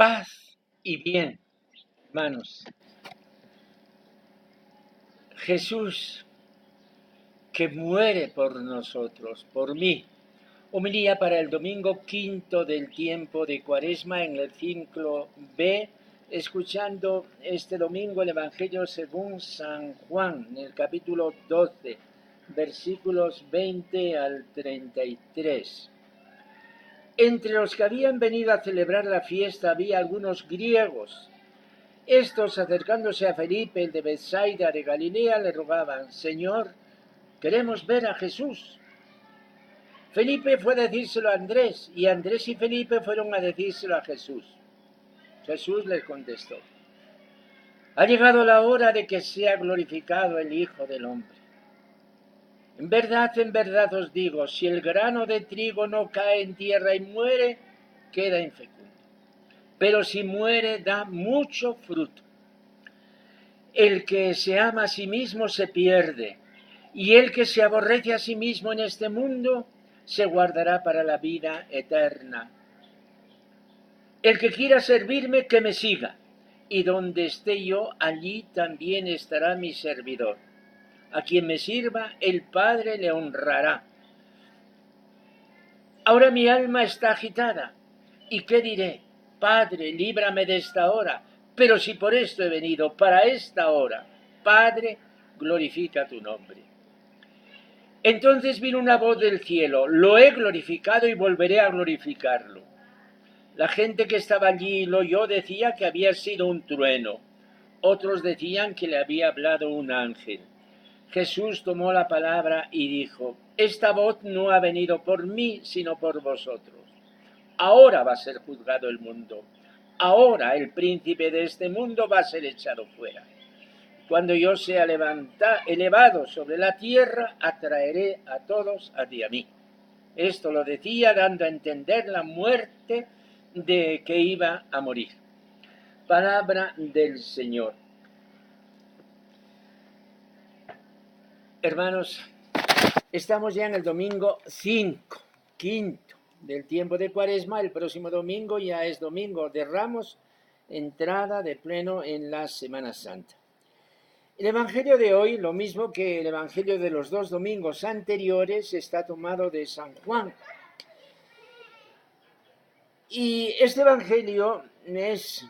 Paz y bien, hermanos. Jesús que muere por nosotros, por mí. Homilía para el domingo quinto del tiempo de Cuaresma en el ciclo B, escuchando este domingo el Evangelio según San Juan, en el capítulo 12, versículos 20 al 33. Entre los que habían venido a celebrar la fiesta había algunos griegos. Estos, acercándose a Felipe, el de Betsaida de Galilea, le rogaban: Señor, queremos ver a Jesús. Felipe fue a decírselo a Andrés, y Andrés y Felipe fueron a decírselo a Jesús. Jesús les contestó: ha llegado la hora de que sea glorificado el Hijo del Hombre. En verdad os digo, si el grano de trigo no cae en tierra y muere, queda infecundo. Pero si muere, da mucho fruto. El que se ama a sí mismo se pierde, y el que se aborrece a sí mismo en este mundo se guardará para la vida eterna. El que quiera servirme, que me siga, y donde esté yo, allí también estará mi servidor. A quien me sirva, el Padre le honrará. Ahora mi alma está agitada, ¿y qué diré? Padre, líbrame de esta hora. Pero si por esto he venido, para esta hora, Padre, glorifica tu nombre. Entonces vino una voz del cielo: lo he glorificado y volveré a glorificarlo. La gente que estaba allí lo oyó decía que había sido un trueno. Otros decían que le había hablado un ángel. Jesús tomó la palabra y dijo: esta voz no ha venido por mí, sino por vosotros. Ahora va a ser juzgado el mundo. Ahora el príncipe de este mundo va a ser echado fuera. Cuando yo sea elevado sobre la tierra, atraeré a todos hacia mí. Esto lo decía dando a entender la muerte de que iba a morir. Palabra del Señor. Hermanos, estamos ya en el domingo quinto del tiempo de Cuaresma. El próximo domingo ya es domingo de Ramos, entrada de pleno en la Semana Santa. El Evangelio de hoy, lo mismo que el Evangelio de los dos domingos anteriores, está tomado de San Juan. Y este Evangelio es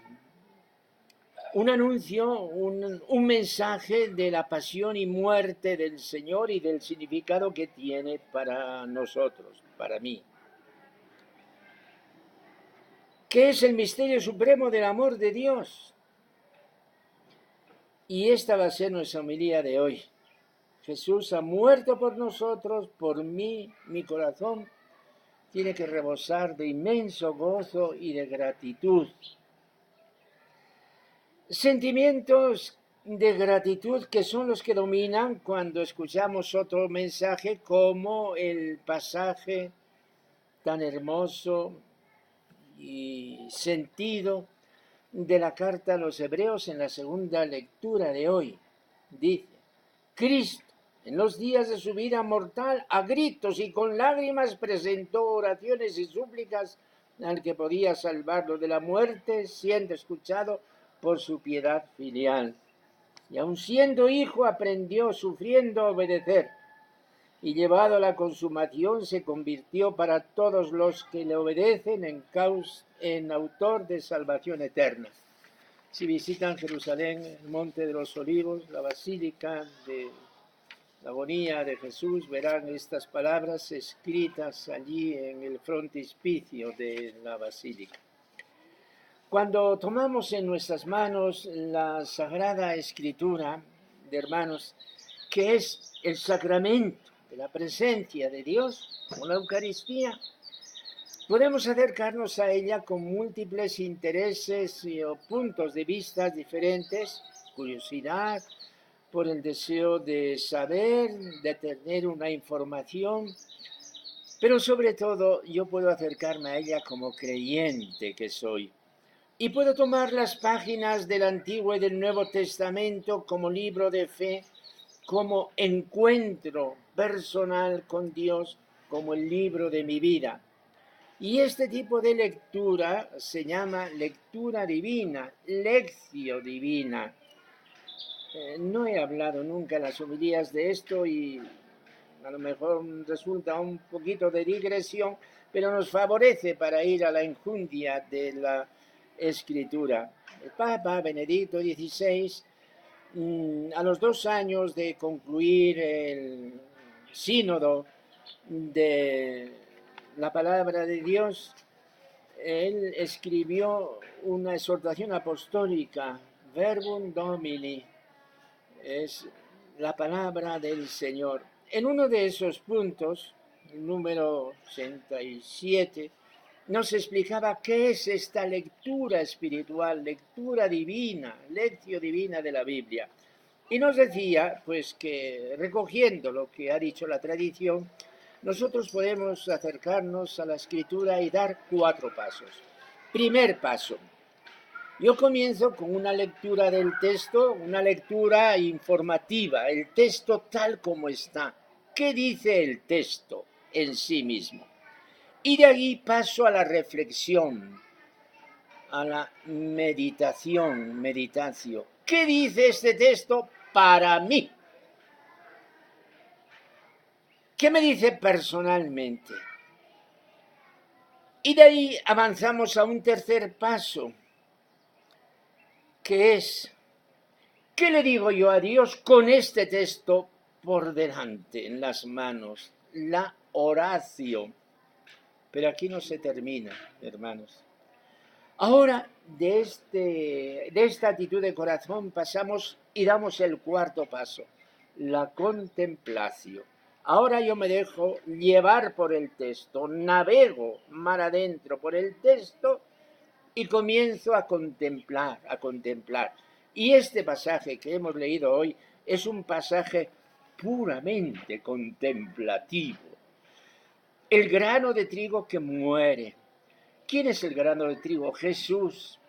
un anuncio, un mensaje de la pasión y muerte del Señor y del significado que tiene para nosotros, para mí. ¿Qué es el misterio supremo del amor de Dios? Y esta va a ser nuestra homilía de hoy. Jesús ha muerto por nosotros, por mí. Mi corazón tiene que rebosar de inmenso gozo y de gratitud. Sentimientos de gratitud que son los que dominan cuando escuchamos otro mensaje, como el pasaje tan hermoso y sentido de la carta a los Hebreos en la segunda lectura de hoy. Dice: Cristo, en los días de su vida mortal, a gritos y con lágrimas presentó oraciones y súplicas al que podía salvarlo de la muerte, siendo escuchado por su piedad filial. Y aun siendo hijo, aprendió sufriendo a obedecer, y llevado a la consumación se convirtió para todos los que le obedecen en autor de salvación eterna. Si visitan Jerusalén, el Monte de los Olivos, la Basílica de la Agonía de Jesús, verán estas palabras escritas allí en el frontispicio de la Basílica. Cuando tomamos en nuestras manos la Sagrada Escritura, de hermanos, que es el sacramento de la presencia de Dios, como la Eucaristía, podemos acercarnos a ella con múltiples intereses o puntos de vista diferentes, curiosidad, por el deseo de saber, de tener una información, pero sobre todo yo puedo acercarme a ella como creyente que soy. Y puedo tomar las páginas del Antiguo y del Nuevo Testamento como libro de fe, como encuentro personal con Dios, como el libro de mi vida. Y este tipo de lectura se llama lectura divina, lectio divina. No he hablado nunca en las homilías de esto y a lo mejor resulta un poquito de digresión, pero nos favorece para ir a la enjundia de la escritura. El Papa Benedicto XVI, a los 2 años de concluir el sínodo de la palabra de Dios, él escribió una exhortación apostólica, Verbum Domini, es la palabra del Señor. En uno de esos puntos, el número 67, nos explicaba qué es esta lectura espiritual, lectura divina, lectio divina de la Biblia. Y nos decía, pues, que recogiendo lo que ha dicho la tradición, nosotros podemos acercarnos a la escritura y dar 4 pasos. Primer paso. Yo comienzo con una lectura del texto, una lectura informativa, el texto tal como está. ¿Qué dice el texto en sí mismo? Y de ahí paso a la reflexión, a la meditación. ¿Qué dice este texto para mí? ¿Qué me dice personalmente? Y de ahí avanzamos a un tercer paso, que es, ¿qué le digo yo a Dios con este texto por delante, en las manos? La oración. Pero aquí no se termina, hermanos. Ahora, de esta actitud de corazón pasamos y damos el cuarto paso, la contemplación. Ahora yo me dejo llevar por el texto, navego mar adentro por el texto y comienzo a contemplar, a contemplar. Y este pasaje que hemos leído hoy es un pasaje puramente contemplativo. El grano de trigo que muere. ¿Quién es el grano de trigo? Jesús.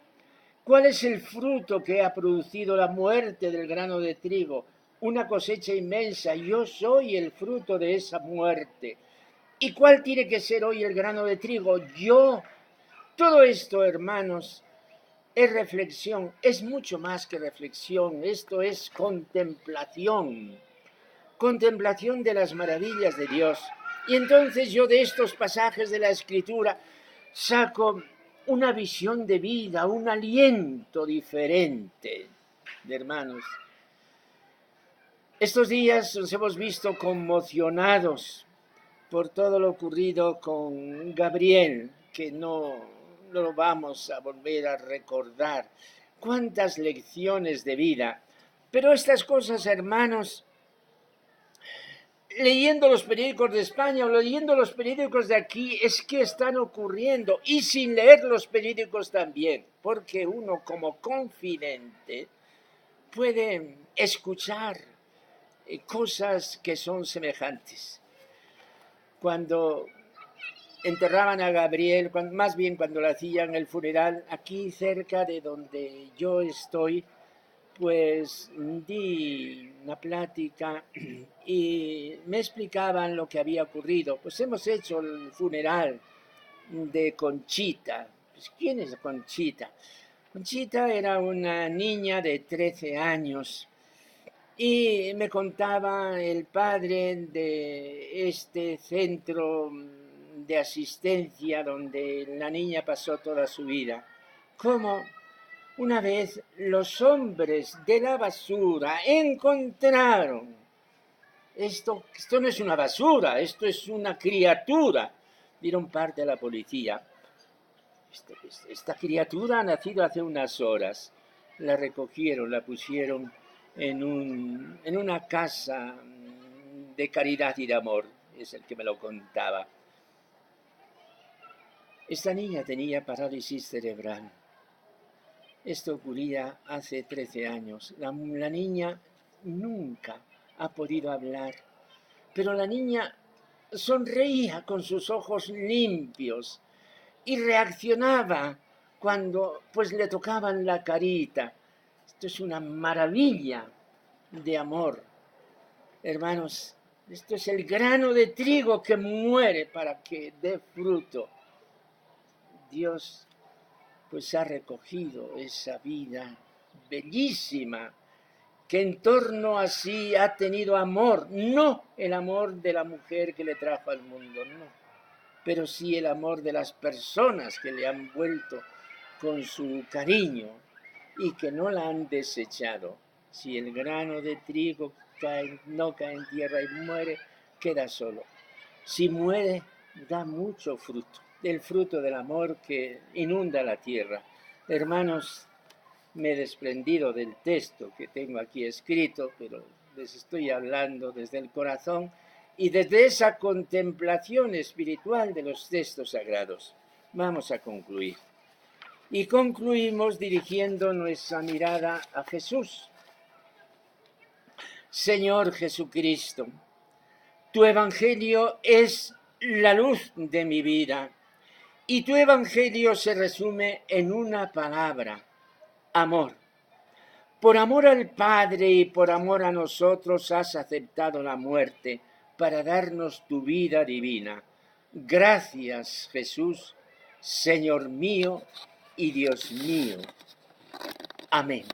¿Cuál es el fruto que ha producido la muerte del grano de trigo? Una cosecha inmensa. Yo soy el fruto de esa muerte. ¿Y cuál tiene que ser hoy el grano de trigo? Yo. Todo esto, hermanos, es reflexión, es mucho más que reflexión, esto es contemplación, contemplación de las maravillas de Dios. Y entonces yo de estos pasajes de la Escritura saco una visión de vida, un aliento diferente, de hermanos. Estos días nos hemos visto conmocionados por todo lo ocurrido con Gabriel, que no lo vamos a volver a recordar. Cuántas lecciones de vida. Pero estas cosas, hermanos, leyendo los periódicos de España o leyendo los periódicos de aquí, es que están ocurriendo. Y sin leer los periódicos también, porque uno como confidente puede escuchar cosas que son semejantes. Cuando enterraban a Gabriel, más bien cuando le hacían el funeral, aquí cerca de donde yo estoy, pues di una plática y me explicaban lo que había ocurrido. Pues hemos hecho el funeral de Conchita. Pues, ¿quién es Conchita? Conchita era una niña de 13 años y me contaba el padre de este centro de asistencia donde la niña pasó toda su vida, cómo una vez los hombres de la basura encontraron, esto no es una basura, esto es una criatura, dieron parte a la policía. Esta criatura ha nacido hace unas horas, la recogieron, la pusieron en una casa de caridad y de amor, es el que me lo contaba. Esta niña tenía parálisis cerebral. Esto ocurría hace 13 años. La niña nunca ha podido hablar, pero la niña sonreía con sus ojos limpios y reaccionaba cuando pues le tocaban la carita. Esto es una maravilla de amor. Hermanos, esto es el grano de trigo que muere para que dé fruto. Dios pues ha recogido esa vida bellísima, que en torno a sí ha tenido amor, no el amor de la mujer que le trajo al mundo, no, pero sí el amor de las personas que le han vuelto con su cariño y que no la han desechado. Si el grano de trigo no cae en tierra y muere, queda solo. Si muere, da mucho fruto, el fruto del amor que inunda la tierra. Hermanos, me he desprendido del texto que tengo aquí escrito, pero les estoy hablando desde el corazón y desde esa contemplación espiritual de los textos sagrados. Vamos a concluir. Y concluimos dirigiendo nuestra mirada a Jesús. Señor Jesucristo, tu evangelio es la luz de mi vida y tu evangelio se resume en una palabra: amor. Por amor al Padre y por amor a nosotros has aceptado la muerte para darnos tu vida divina. Gracias, Jesús, Señor mío y Dios mío. Amén.